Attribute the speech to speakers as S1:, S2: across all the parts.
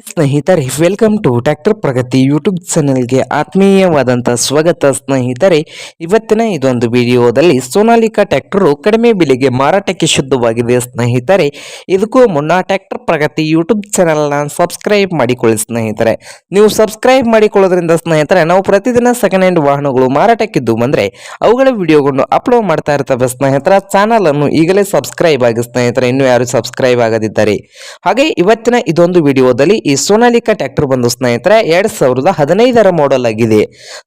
S1: ಸ್ನೇಹಿತರೆ welcome to tractor Pragati YouTube ಚಾನೆಲ್ಗೆ ಆತ್ಮೀಯವಾದಂಥ ಸ್ವಾಗತ ಸ್ನೇಹಿತರೆ. ಇವತ್ತಿನ ಇದೊಂದು ವಿಡಿಯೋದಲ್ಲಿ ಸೋನಾಲಿಕಾ ಟ್ರ್ಯಾಕ್ಟರು ಕಡಿಮೆ ಬೆಲೆಗೆ ಮಾರಾಟಕ್ಕೆ ಶುದ್ಧವಾಗಿದೆ ಸ್ನೇಹಿತರೆ. ಇದಕ್ಕೂ ಮುನ್ನ ಟ್ರ್ಯಾಕ್ಟರ್ ಪ್ರಗತಿ ಯೂಟ್ಯೂಬ್ ಚಾನೆಲ್ನ ಸಬ್ಸ್ಕ್ರೈಬ್ ಮಾಡಿಕೊಳ್ಳಿ ಸ್ನೇಹಿತರೆ. ನೀವು ಸಬ್ಸ್ಕ್ರೈಬ್ ಮಾಡಿಕೊಳ್ಳೋದ್ರಿಂದ ಸ್ನೇಹಿತರೆ ನಾವು ಪ್ರತಿದಿನ ಸೆಕೆಂಡ್ ಹ್ಯಾಂಡ್ ವಾಹನಗಳು ಮಾರಾಟಕ್ಕಿದ್ದು ಬಂದರೆ ಅವುಗಳ ವಿಡಿಯೋಗಳನ್ನು ಅಪ್ಲೋಡ್ ಮಾಡ್ತಾ ಇರ್ತವೆ ಸ್ನೇಹಿತರ. ಚಾನಲ್ ಅನ್ನು ಈಗಲೇ ಸಬ್ಸ್ಕ್ರೈಬ್ ಆಗಿ ಸ್ನೇಹಿತರೆ, ಇನ್ನೂ ಯಾರು ಸಬ್ಸ್ಕ್ರೈಬ್ ಆಗದಿದ್ದಾರೆ. ಹಾಗೆ ಇವತ್ತಿನ ಇದೊಂದು ವಿಡಿಯೋದಲ್ಲಿ ಈ ಸೋನಾಲಿಕಾ ಟ್ರ್ಯಾಕ್ಟರ್ ಬಂದು ಸ್ನೇಹಿತರೆ 2015 ಮಾಡೆಲ್ ಆಗಿದೆ.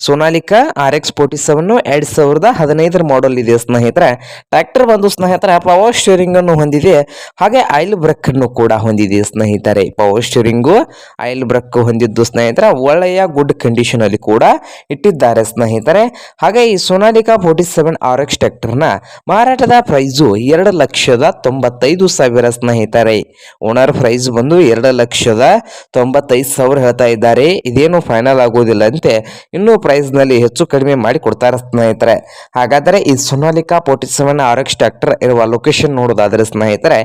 S1: ಸೋನಾಲಿಕಾ RX 47 2015 ಮಾಡೆಲ್ ಇದೆ ಸ್ನೇಹಿತರೆ. ಟ್ರ್ಯಾಕ್ಟರ್ ಬಂದು ಸ್ನೇಹಿತರೆ ಪವರ್ ಸ್ಟೀರಿಂಗ್ ಅನ್ನು ಹೊಂದಿದೆ, ಹಾಗೆ ಆಯಿಲ್ ಬ್ರೇಕ್ ಅನ್ನು ಕೂಡ ಹೊಂದಿದೆ ಸ್ನೇಹಿತರೆ. ಪವರ್ ಸ್ಟೀರಿಂಗು ಆಯಿಲ್ ಬ್ರೇಕ್ ಹೊಂದಿದ್ದು ಸ್ನೇಹಿತರೆ ಒಳ್ಳೆಯ ಗುಡ್ ಕಂಡೀಷನ್ ಅಲ್ಲಿ ಕೂಡ ಇಟ್ಟಿದ್ದಾರೆ ಸ್ನೇಹಿತರೆ. ಹಾಗೆ ಈ ಸೋನಾಲಿಕಾ 47 RX ಟ್ರ್ಯಾಕ್ಟರ್ನ ಮಾರಾಟದ ಪ್ರೈಸು 2,95,000 ಸ್ನೇಹಿತರೆ. ಓನರ್ ಪ್ರೈಸ್ ಬಂದು 2,95,000 ಹೇಳ್ತಾ ಇದ್ದಾರೆ. ಇದೇನು ಫೈನಲ್ ಆಗೋದಿಲ್ಲ ಅಂತೆ, ಇನ್ನೂ ಪ್ರೈಸ್ ನಲ್ಲಿ ಹೆಚ್ಚು ಕಡಿಮೆ ಮಾಡಿ ಕೊಡ್ತಾರೆ ಸ್ನೇಹಿತರೆ. ಹಾಗಾದರೆ ಈ ಸೋನಾಲಿಕಾ 47 RX ಟ್ರ್ಯಾಕ್ಟರ್ ಇರುವ ಲೊಕೇಶನ್ ನೋಡೋದಾದ್ರೆ ಸ್ನೇಹಿತರೆ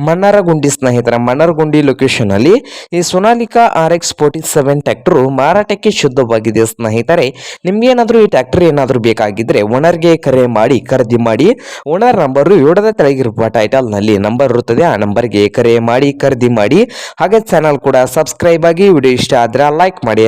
S1: ಮನ್ನರಗುಂಡಿ ಸ್ನೇಹಿತರೆ. ಮನ್ನರಗುಂಡಿ ಲೊಕೇಶನ್ ಅಲ್ಲಿ ಈ ಸೋನಾಲಿಕಾ RX 47 ಟ್ರ್ಯಾಕ್ಟರ್ ಮಾರಾಟಕ್ಕೆ ಶುದ್ಧವಾಗಿದೆ ಸ್ನೇಹಿತರೆ. ನಿಮ್ಗೇನಾದ್ರೂ ಈ ಟ್ರ್ಯಾಕ್ಟರ್ ಏನಾದರೂ ಬೇಕಾಗಿದ್ರೆ ಓನರ್ಗೆ ಕರೆ ಮಾಡಿ ಖರೀದಿ ಮಾಡಿ. ಓನರ್ ನಂಬರ್ ವಿಡಿಯೋದ ತೆಳಗಿರುವ ಟೈಟಲ್ ನಲ್ಲಿ ನಂಬರ್ ಇರುತ್ತದೆ, ಆ ನಂಬರ್ಗೆ ಕರೆ ಮಾಡಿ ಖರೀದಿ ಮಾಡಿ. ಹಾಗೆ ಚಾನಲ್ ಕೂಡ ಸಬ್ಸ್ಕ್ರೈಬ್ ಆಗಿ. ವಿಡಿಯೋ ಇಷ್ಟ ಆದ್ರೆ ಲೈಕ್ ಮಾಡಿ.